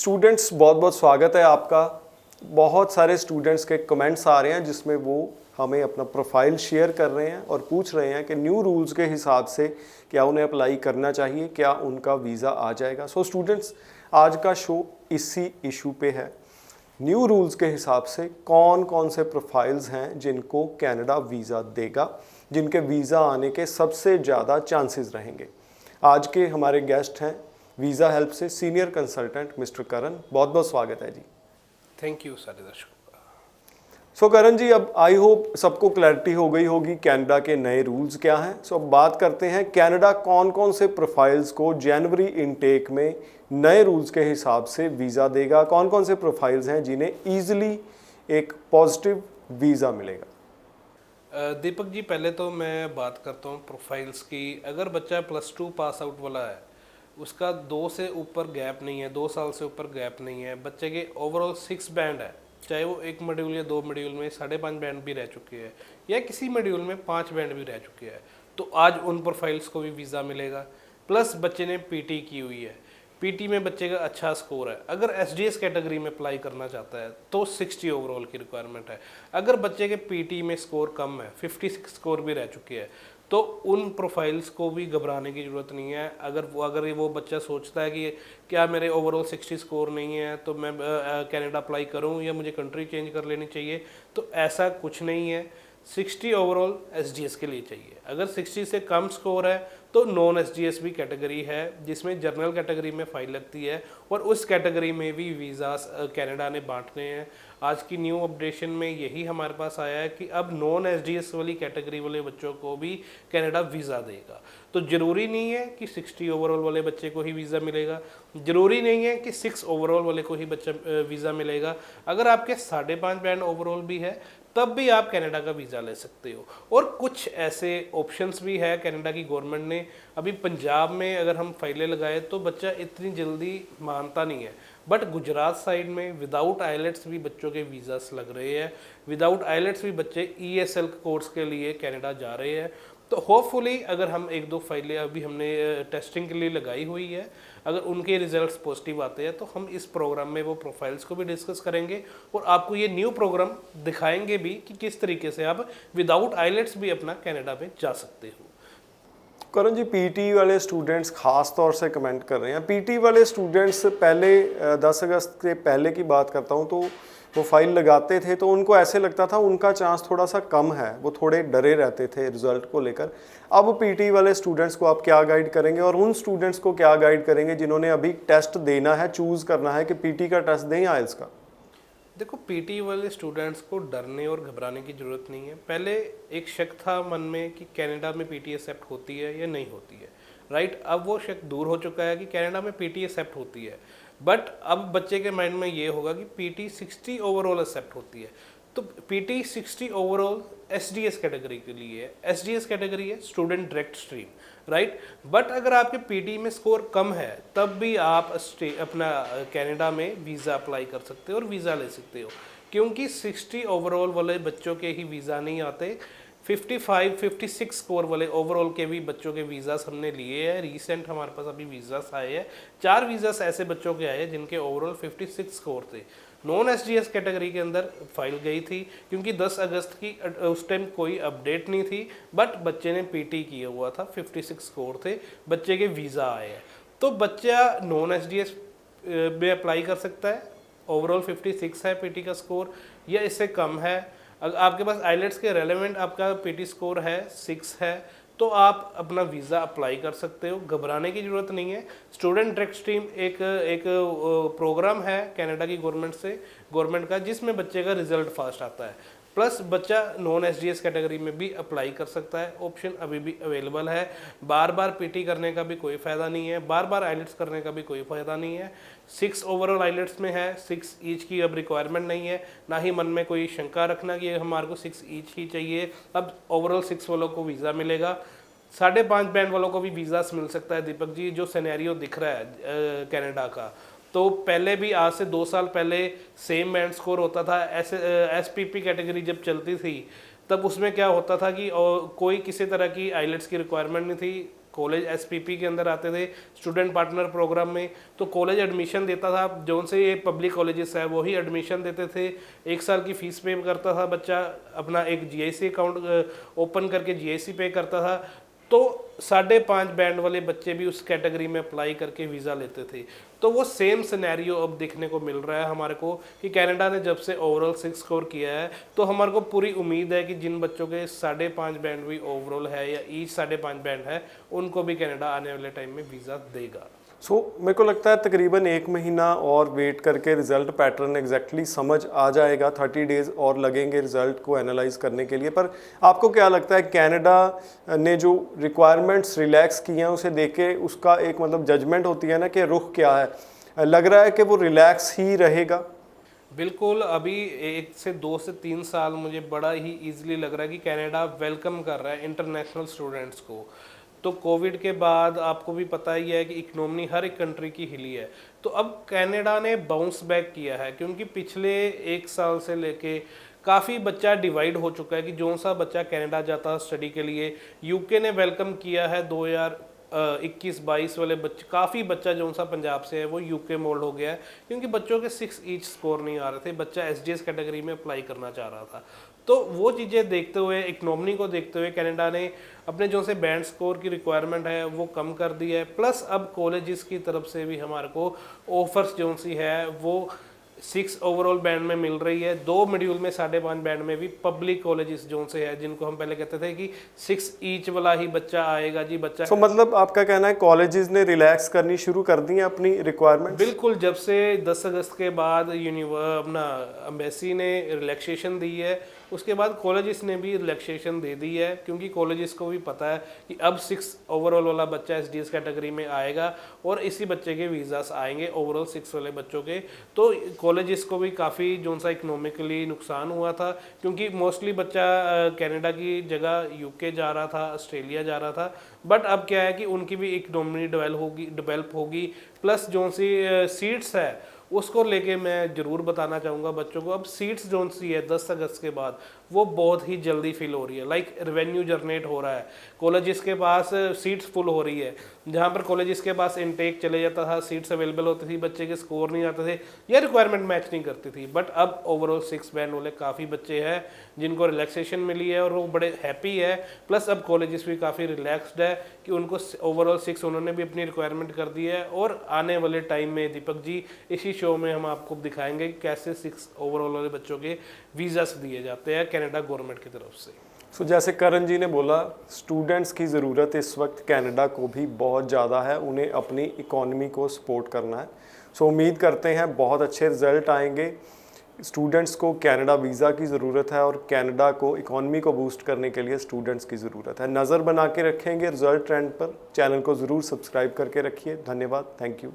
Students, बहुत बहुत स्वागत है आपका। बहुत सारे स्टूडेंट्स के कमेंट्स आ रहे हैं जिसमें वो हमें अपना प्रोफाइल शेयर कर रहे हैं और पूछ रहे हैं कि न्यू रूल्स के हिसाब से क्या उन्हें अप्लाई करना चाहिए, क्या उनका वीज़ा आ जाएगा। सो स्टूडेंट्स, आज का शो इसी इशू पे है। न्यू रूल्स के हिसाब से कौन कौन से प्रोफाइल्स हैं जिनको कनाडा वीज़ा देगा, जिनके वीज़ा आने के सबसे ज़्यादा चांसेस रहेंगे। आज के हमारे गेस्ट हैं वीज़ा हेल्प से सीनियर कंसल्टेंट मिस्टर करण। बहुत बहुत स्वागत है जी। थैंक यू सारे दर्शकों का। सो करण जी, अब आई होप सबको क्लैरिटी हो गई होगी कनाडा के नए रूल्स क्या हैं। सो अब बात करते हैं कनाडा कौन कौन से प्रोफाइल्स को जनवरी इनटेक में नए रूल्स के हिसाब से वीज़ा देगा, कौन कौन से प्रोफाइल्स हैं जिन्हें ईजिली एक पॉजिटिव वीज़ा मिलेगा। दीपक जी, पहले तो मैं बात करता हूँ प्रोफाइल्स की। अगर बच्चा +2 पास आउट वाला है, उसका 2 से ऊपर गैप नहीं है, 2 साल से ऊपर गैप नहीं है, बच्चे के ओवरऑल 6 बैंड है, चाहे वो 1 मॉड्यूल या 2 मॉड्यूल में 5.5 बैंड भी रह चुके हैं या किसी मॉड्यूल में 5 बैंड भी रह चुके हैं, तो आज उन प्रोफाइल्स को भी वीज़ा मिलेगा। प्लस बच्चे ने पीटी की हुई है, पीटी में बच्चे का अच्छा स्कोर है। अगर एसडीएस कैटेगरी में अप्लाई करना चाहता है तो 60 ओवरऑल की रिक्वायरमेंट है। अगर बच्चे के पीटी में स्कोर कम है, 56 स्कोर भी रह चुके हैं, तो उन प्रोफाइल्स को भी घबराने की ज़रूरत नहीं है। अगर वो बच्चा सोचता है कि क्या मेरे ओवरऑल 60 स्कोर नहीं है तो मैं कनाडा अप्लाई करूं या मुझे कंट्री चेंज कर लेनी चाहिए, तो ऐसा कुछ नहीं है। 60 ओवरऑल एसडीएस के लिए चाहिए। अगर 60 से कम स्कोर है तो नॉन एसडीएस भी कैटेगरी है जिसमें जनरल कैटेगरी में फाइल लगती है और उस कैटेगरी में भी वीज़ा कनाडा ने बांटने हैं। आज की न्यू अपडेशन में यही हमारे पास आया है कि अब नॉन एसडीएस वाली कैटेगरी वाले बच्चों को भी कनाडा वीज़ा देगा। तो ज़रूरी नहीं है कि 60 ओवरऑल वाले बच्चे को ही वीज़ा मिलेगा, ज़रूरी नहीं है कि 6 ओवरऑल वाले को ही बच्चा वीज़ा मिलेगा। अगर आपके 5.5 बैंड ओवरऑल भी है तब भी आप कनाडा का वीज़ा ले सकते हो। और कुछ ऐसे ऑप्शंस भी है कनाडा की गवर्नमेंट ने। अभी पंजाब में अगर हम फाइलें लगाए तो बच्चा इतनी जल्दी मानता नहीं है, बट गुजरात साइड में विदाउट आइलेट्स भी बच्चों के वीज़ास लग रहे हैं। विदाउट आइलेट्स भी बच्चे ईएसएल कोर्स के लिए कनाडा जा रहे हैं। तो होपफुली अगर हम 1-2 फाइलें अभी हमने टेस्टिंग के लिए लगाई हुई है, अगर उनके रिजल्ट्स पॉजिटिव आते हैं तो हम इस प्रोग्राम में वो प्रोफाइल्स को भी डिस्कस करेंगे और आपको ये न्यू प्रोग्राम दिखाएंगे भी कि किस तरीके से आप विदाउट आइलेट्स भी अपना कनाडा में जा सकते हो। करण जी, पीटी वाले स्टूडेंट्स खास तौर से कमेंट कर रहे हैं। पीटी वाले स्टूडेंट्स पहले 10 अगस्त के पहले की बात करता हूं तो वो फाइल लगाते थे तो उनको ऐसे लगता था उनका चांस थोड़ा सा कम है, वो थोड़े डरे रहते थे रिजल्ट को लेकर। अब पीटी वाले स्टूडेंट्स को आप क्या गाइड करेंगे और उन स्टूडेंट्स को क्या गाइड करेंगे जिन्होंने अभी टेस्ट देना है, चूज़ करना है कि पीटी का टेस्ट दें या आइल्स का? देखो, पीटी वाले स्टूडेंट्स को डरने और घबराने की ज़रूरत नहीं है। पहले एक शक था मन में कि कनाडा में पीटी एक्सेप्ट होती है या नहीं होती है, राइट। अब वो शक दूर हो चुका है कि कनाडा में पीटी एक्सेप्ट होती है। बट अब बच्चे के माइंड में ये होगा कि पीटी 60 ओवरऑल एक्सेप्ट होती है। तो पीटी 60 ओवरऑल एसडीएस कैटेगरी के लिए है। एसडीएस कैटेगरी है student direct stream, right. But अगर आपके पीटी में स्कोर कम है तब भी आप अपना कनाडा में वीज़ा अप्लाई कर सकते हो और वीज़ा ले सकते हो, क्योंकि 60 ओवरऑल वाले बच्चों के ही वीज़ा नहीं आते। 55-56 स्कोर वाले ओवरऑल के भी बच्चों के वीज़ास हमने लिए हैं। रीसेंट हमारे पास अभी वीज़ास आए हैं, 4 वीज़ास ऐसे बच्चों के आए हैं जिनके ओवरऑल 56 स्कोर थे। नॉन एसडीएस कैटेगरी के अंदर फाइल गई थी क्योंकि 10 अगस्त की उस टाइम कोई अपडेट नहीं थी, बट बच्चे ने पीटी किया हुआ था, 56 स्कोर थे, बच्चे के वीज़ा आए हैं। तो बच्चा नॉन एसडीएस में अप्लाई कर सकता है। ओवरऑल 56 है पीटी का स्कोर या इससे कम है। अगर आपके पास आइलेट्स के रेलेवेंट आपका पीटी स्कोर है 6 है तो आप अपना वीज़ा अप्लाई कर सकते हो। घबराने की ज़रूरत नहीं है। स्टूडेंट डायरेक्ट स्ट्रीम एक प्रोग्राम है कनाडा की गवर्नमेंट का जिसमें बच्चे का रिजल्ट फास्ट आता है। प्लस बच्चा नॉन एसडीएस कैटेगरी में भी अप्लाई कर सकता है, ऑप्शन अभी भी अवेलेबल है। बार बार पीटी करने का भी कोई फ़ायदा नहीं है, बार बार आइलेट्स करने का भी कोई फ़ायदा नहीं है। 6 ओवरऑल आइलेट्स में है, 6 ईच की अब रिक्वायरमेंट नहीं है। ना ही मन में कोई शंका रखना कि हमारे को 6 ईच ही चाहिए। अब ओवरऑल 6 वालों को वीज़ा मिलेगा, 5.5 बैंड वालों को भी वीज़ा मिल सकता है। दीपक जी, जो सिनेरियो दिख रहा है कनाडा का, तो पहले भी आज से 2 साल पहले सेम बैंड स्कोर होता था। एसपीपी कैटेगरी जब चलती थी तब उसमें क्या होता था कि कोई किसी तरह की आइलेट्स की रिक्वायरमेंट नहीं थी, कॉलेज एसपीपी के अंदर आते थे, स्टूडेंट पार्टनर प्रोग्राम में, तो कॉलेज एडमिशन देता था, जो से ये पब्लिक कॉलेजेस है वही एडमिशन देते थे, 1 साल की फीस पे करता था बच्चा, अपना एक जीआईसी अकाउंट ओपन करके जीआईसी पे करता था, तो 5.5 बैंड वाले बच्चे भी उस कैटेगरी में अप्लाई करके वीज़ा लेते थे। तो वो सेम सिनेरियो अब देखने को मिल रहा है हमारे को कि कनाडा ने जब से ओवरऑल 6 स्कोर किया है, तो हमारे को पूरी उम्मीद है कि जिन बच्चों के 5.5 बैंड भी ओवरऑल है या ईच 5.5 बैंड है, उनको भी कनाडा आने वाले टाइम में वीज़ा देगा। मेरे को लगता है तकरीबन 1 महीना और वेट करके रिजल्ट पैटर्न एग्जैक्टली समझ आ जाएगा, 30 डेज और लगेंगे रिजल्ट को एनालाइज करने के लिए। पर आपको क्या लगता है कनाडा ने जो रिक्वायरमेंट्स रिलैक्स की हैं उसे देख के उसका एक मतलब जजमेंट होती है ना कि रुख क्या है, लग रहा है कि वो रिलैक्स ही रहेगा? बिल्कुल, अभी 1 से 2 से 3 साल मुझे बड़ा ही ईजिली लग रहा है कि कनाडा वेलकम कर रहा है इंटरनेशनल स्टूडेंट्स को। तो कोविड के बाद आपको भी पता ही है कि इकोनॉमी हर एक कंट्री की हिली है, तो अब कनाडा ने बाउंस बैक किया है, क्योंकि पिछले 1 साल से लेके काफ़ी बच्चा डिवाइड हो चुका है कि जो सा बच्चा कनाडा जाता है स्टडी के लिए, यूके ने वेलकम किया है 2021-22 वाले बच्चे, काफ़ी बच्चा जो सा पंजाब से है वो यूके मोल्ड हो गया है, क्योंकि बच्चों के 6 ईच स्कोर नहीं आ रहे थे, बच्चा एसडीएस कैटेगरी में अप्लाई करना चाह रहा था। तो वो चीज़ें देखते हुए, इकनॉमी को देखते हुए कनाडा ने अपने जो से बैंड स्कोर की रिक्वायरमेंट है वो कम कर दी है, प्लस अब कॉलेजेस की तरफ से भी हमारे को ऑफर्स जो सी है वो 6 ओवरऑल बैंड में मिल रही है, 2 मॉड्यूल में 5.5 बैंड में भी पब्लिक कॉलेजेस जो से है, जिनको हम पहले कहते थे कि 6 ईच वाला ही बच्चा आएगा जी बच्चा। तो मतलब आपका कहना है कॉलेजेस ने रिलैक्स करनी शुरू कर दी है अपनी रिक्वायरमेंट? बिल्कुल, जब से 10 अगस्त के बाद अपना एम्बेसी ने रिलैक्सेशन दी है, उसके बाद कॉलेजेस ने भी रिलैक्सेशन दे दी है, क्योंकि कॉलेजेस को भी पता है कि अब 6 ओवरऑल वाला बच्चा एसडीएस कैटेगरी में आएगा और इसी बच्चे के वीज़ास आएंगे ओवरऑल 6 वाले बच्चों के। तो कॉलेजेस को भी काफ़ी जो सा इकोनॉमिकली नुकसान हुआ था, क्योंकि मोस्टली बच्चा कनाडा की जगह यूके जा रहा था, ऑस्ट्रेलिया जा रहा था, बट अब क्या है कि उनकी भी इकोनॉमी डेवलप होगी, प्लस जो सी सीट्स है उसको लेके मैं ज़रूर बताना चाहूँगा बच्चों को, अब सीट्स जो सी है 10 अगस्त के बाद वो बहुत ही जल्दी फिल हो रही है, लाइक रेवेन्यू जनरेट हो रहा है, कॉलेजेस के पास सीट्स फुल हो रही है, जहाँ पर कॉलेजेस के पास इनटेक चले जाता था, सीट्स अवेलेबल होती थी, बच्चे के स्कोर नहीं आते थे या रिक्वायरमेंट मैच नहीं करती थी, बट अब ओवरऑल 6 बैंड वाले काफ़ी बच्चे हैं जिनको रिलैक्सेशन मिली है और वो बड़े हैप्पी है, प्लस अब कॉलेजेस भी काफ़ी रिलैक्सड है कि उनको ओवरऑल 6 उन्होंने भी अपनी रिक्वायरमेंट कर दी है। और आने वाले टाइम में दीपक जी इसी शो में हम आपको दिखाएंगे कि कैसे 6 ओवरऑल वाले बच्चों के वीज़ास दिए जाते हैं कनाडा गवर्नमेंट की तरफ से। जैसे करण जी ने बोला, स्टूडेंट्स की ज़रूरत इस वक्त कनाडा को भी बहुत ज़्यादा है, उन्हें अपनी इकॉनमी को सपोर्ट करना है। उम्मीद करते हैं बहुत अच्छे रिजल्ट आएंगे। स्टूडेंट्स को कनाडा वीज़ा की ज़रूरत है और कनाडा को इकॉनमी को बूस्ट करने के लिए स्टूडेंट्स की ज़रूरत है। नज़र बना के रखेंगे रिजल्ट ट्रेंड पर। चैनल को ज़रूर सब्सक्राइब करके रखिए। धन्यवाद। Thank you.